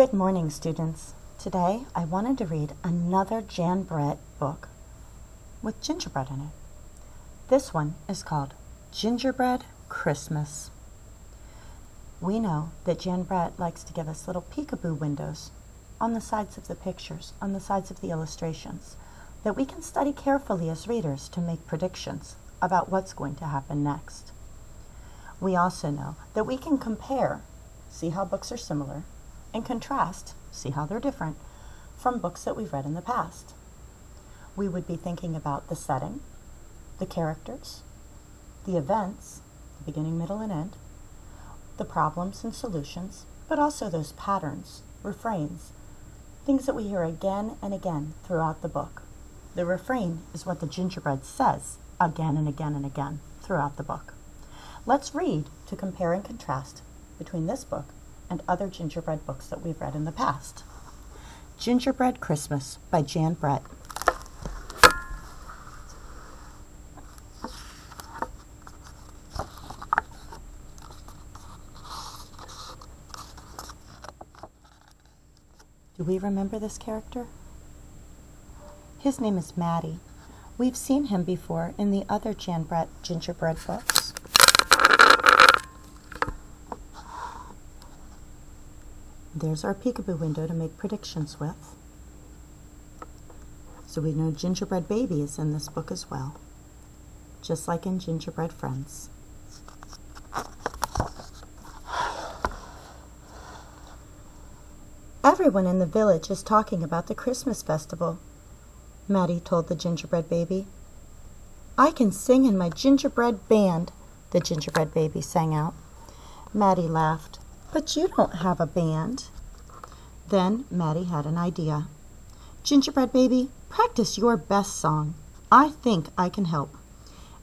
Good morning, students. Today I wanted to read another Jan Brett book with gingerbread in it. This one is called Gingerbread Christmas. We know that Jan Brett likes to give us little peekaboo windows on the sides of the pictures, on the sides of the illustrations, that we can study carefully as readers to make predictions about what's going to happen next. We also know that we can compare, see how books are similar, and contrast, see how they're different, from books that we've read in the past. We would be thinking about the setting, the characters, the events, the beginning, middle, and end, the problems and solutions, but also those patterns, refrains, things that we hear again and again throughout the book. The refrain is what the gingerbread says again and again and again throughout the book. Let's read to compare and contrast between this book and other gingerbread books that we've read in the past. Gingerbread Christmas by Jan Brett. Do we remember this character? His name is Matty. We've seen him before in the other Jan Brett gingerbread books. There's our peekaboo window to make predictions with. So we know Gingerbread Baby is in this book as well, just like in Gingerbread Friends. Everyone in the village is talking about the Christmas festival, Matty told the Gingerbread Baby. I can sing in my gingerbread band, the Gingerbread Baby sang out. Matty laughed. But you don't have a band. Then Matty had an idea. Gingerbread Baby, practice your best song. I think I can help.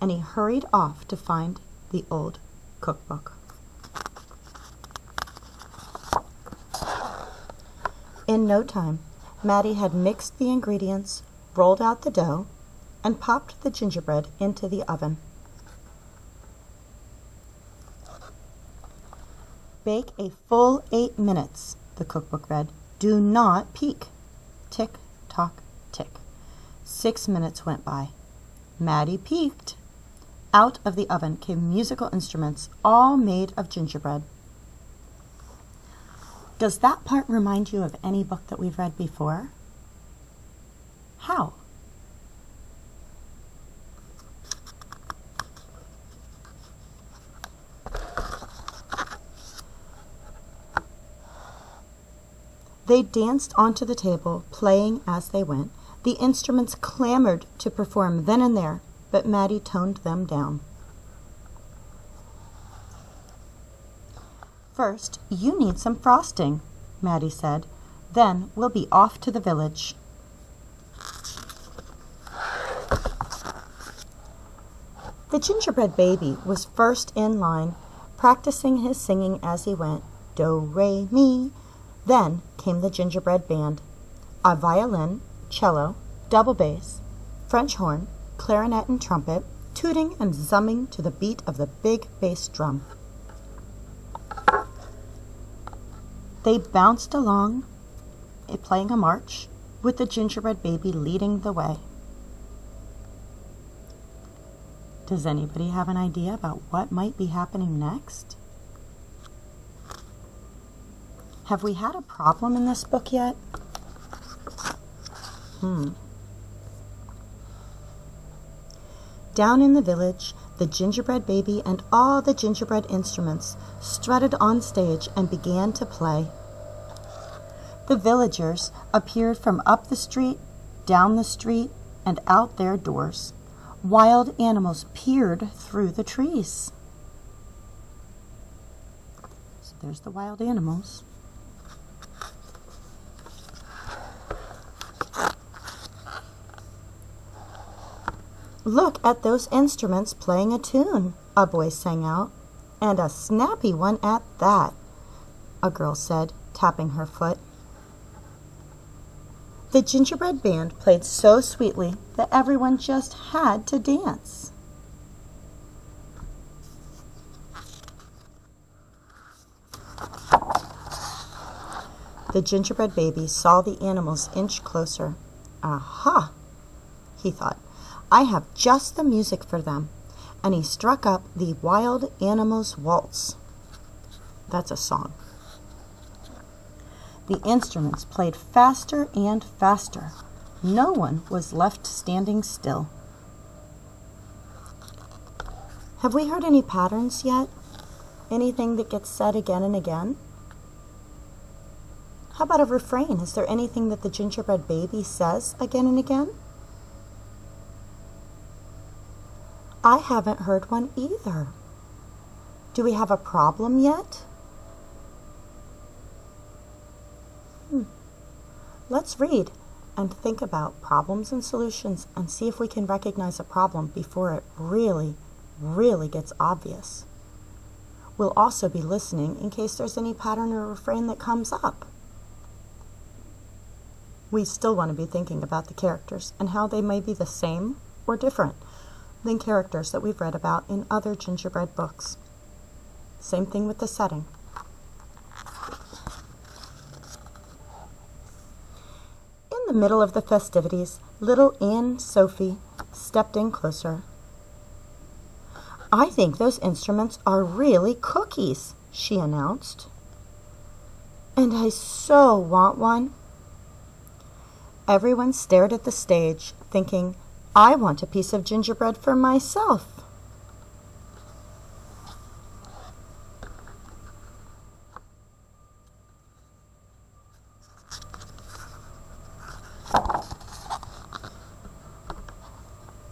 And he hurried off to find the old cookbook. In no time, Matty had mixed the ingredients, rolled out the dough, and popped the gingerbread into the oven. Bake a full 8 minutes, the cookbook read. Do not peek. Tick, tock, tick. 6 minutes went by. Matty peeked. Out of the oven came musical instruments, all made of gingerbread. Does that part remind you of any book that we've read before? How? They danced onto the table, playing as they went. The instruments clamored to perform then and there, but Matty toned them down. First, you need some frosting, Matty said. Then we'll be off to the village. The Gingerbread Baby was first in line, practicing his singing as he went. Do, re, mi. Then came the gingerbread band, a violin, cello, double bass, French horn, clarinet and trumpet, tooting and zumming to the beat of the big bass drum. They bounced along, playing a march, with the Gingerbread Baby leading the way. Does anybody have an idea about what might be happening next? Have we had a problem in this book yet? Down in the village, the Gingerbread Baby and all the gingerbread instruments strutted on stage and began to play. The villagers appeared from up the street, down the street, and out their doors. Wild animals peered through the trees. So there's the wild animals. Look at those instruments playing a tune, a boy sang out. And a snappy one at that, a girl said, tapping her foot. The gingerbread band played so sweetly that everyone just had to dance. The gingerbread baby saw the animals inch closer. Aha, he thought, I have just the music for them. And he struck up the Wild Animals Waltz. That's a song. The instruments played faster and faster. No one was left standing still. Have we heard any patterns yet? Anything that gets said again and again? How about a refrain? Is there anything that the gingerbread baby says again and again? I haven't heard one either. Do we have a problem yet? Let's read and think about problems and solutions and see if we can recognize a problem before it really gets obvious. We'll also be listening in case there's any pattern or refrain that comes up. We still want to be thinking about the characters and how they may be the same or different than characters that we've read about in other gingerbread books. Same thing with the setting. In the middle of the festivities, little Aunt Sophie stepped in closer. I think those instruments are really cookies, she announced. And I so want one. Everyone stared at the stage, thinking, I want a piece of gingerbread for myself.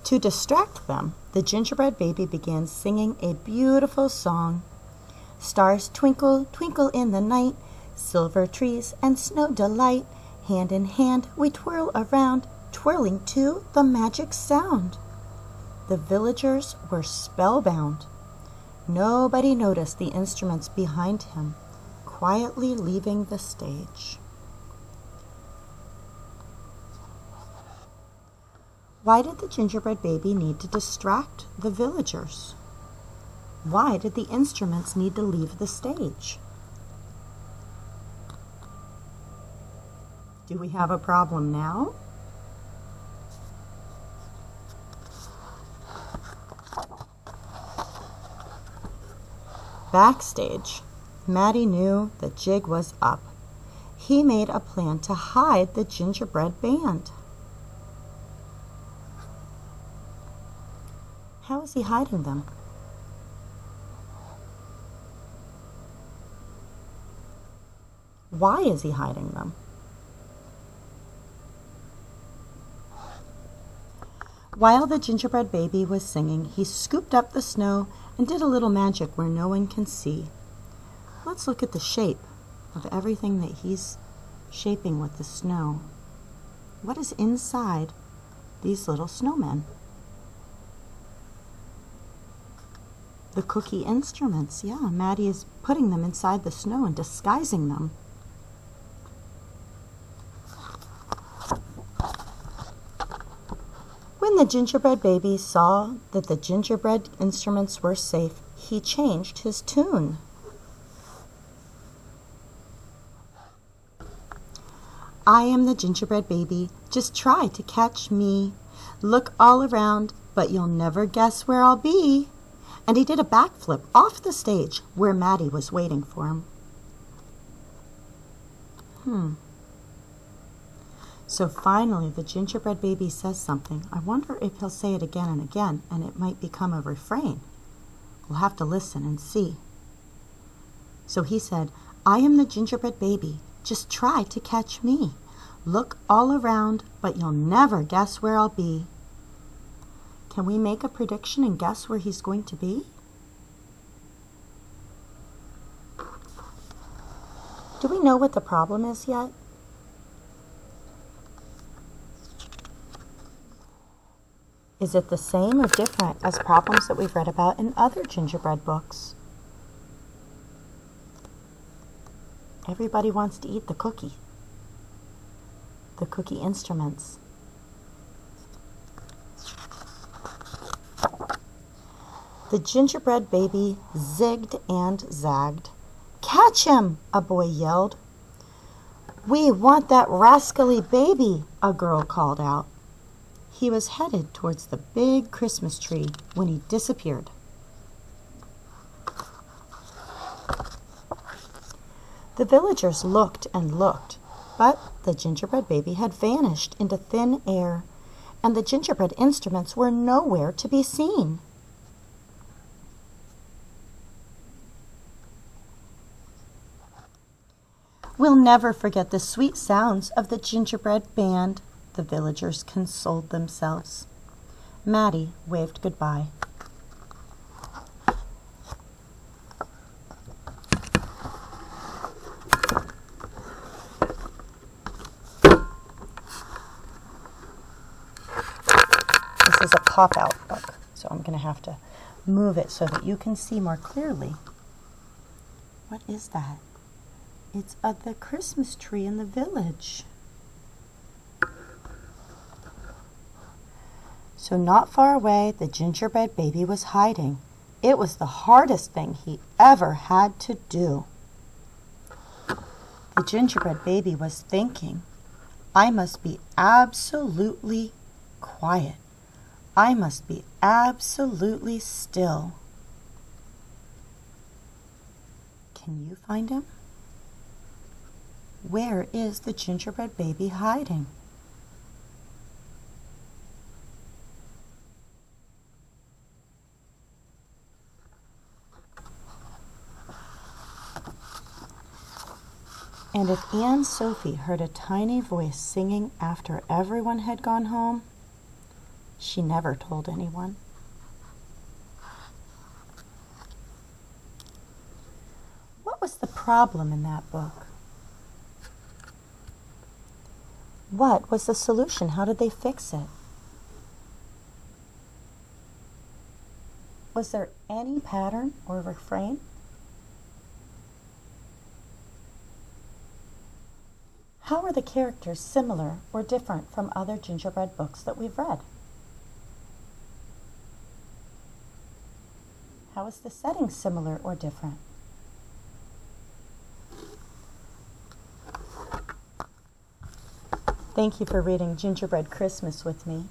To distract them, the gingerbread baby began singing a beautiful song. Stars twinkle, twinkle in the night, silver trees and snow delight. Hand in hand we twirl around, twirling to the magic sound. The villagers were spellbound. Nobody noticed the instruments behind him, quietly leaving the stage. Why did the gingerbread baby need to distract the villagers? Why did the instruments need to leave the stage? Do we have a problem now? Backstage, Matty knew the jig was up. He made a plan to hide the gingerbread band. How is he hiding them? Why is he hiding them? While the gingerbread baby was singing, he scooped up the snow and did a little magic where no one can see. Let's look at the shape of everything that he's shaping with the snow. What is inside these little snowmen? The cookie instruments. Yeah, Matty is putting them inside the snow and disguising them. When the gingerbread baby saw that the gingerbread instruments were safe, he changed his tune. I am the gingerbread baby, just try to catch me. Look all around, but you'll never guess where I'll be. And he did a backflip off the stage where Matty was waiting for him. So finally the gingerbread baby says something. I wonder if he'll say it again and again, and it might become a refrain. We'll have to listen and see. So he said, I am the gingerbread baby, just try to catch me. Look all around, but you'll never guess where I'll be. Can we make a prediction and guess where he's going to be? Do we know what the problem is yet? Is it the same or different as problems that we've read about in other gingerbread books? Everybody wants to eat the cookie instruments. The gingerbread baby zigged and zagged. Catch him, a boy yelled. "We want that rascally baby," a girl called out. He was headed towards the big Christmas tree when he disappeared. The villagers looked and looked, but the gingerbread baby had vanished into thin air, and the gingerbread instruments were nowhere to be seen. "We'll never forget the sweet sounds of the gingerbread band," the villagers consoled themselves. Maddie waved goodbye. This is a pop-out book, so I'm going to have to move it so that you can see more clearly. What is that? It's of the Christmas tree in the village. So not far away, the gingerbread baby was hiding. It was the hardest thing he ever had to do. The gingerbread baby was thinking, "I must be absolutely quiet. I must be absolutely still." Can you find him? Where is the gingerbread baby hiding? And if Aunt Sophie heard a tiny voice singing after everyone had gone home, she never told anyone. What was the problem in that book? What was the solution? How did they fix it? Was there any pattern or refrain? How are the characters similar or different from other gingerbread books that we've read? How is the setting similar or different? Thank you for reading Gingerbread Christmas with me.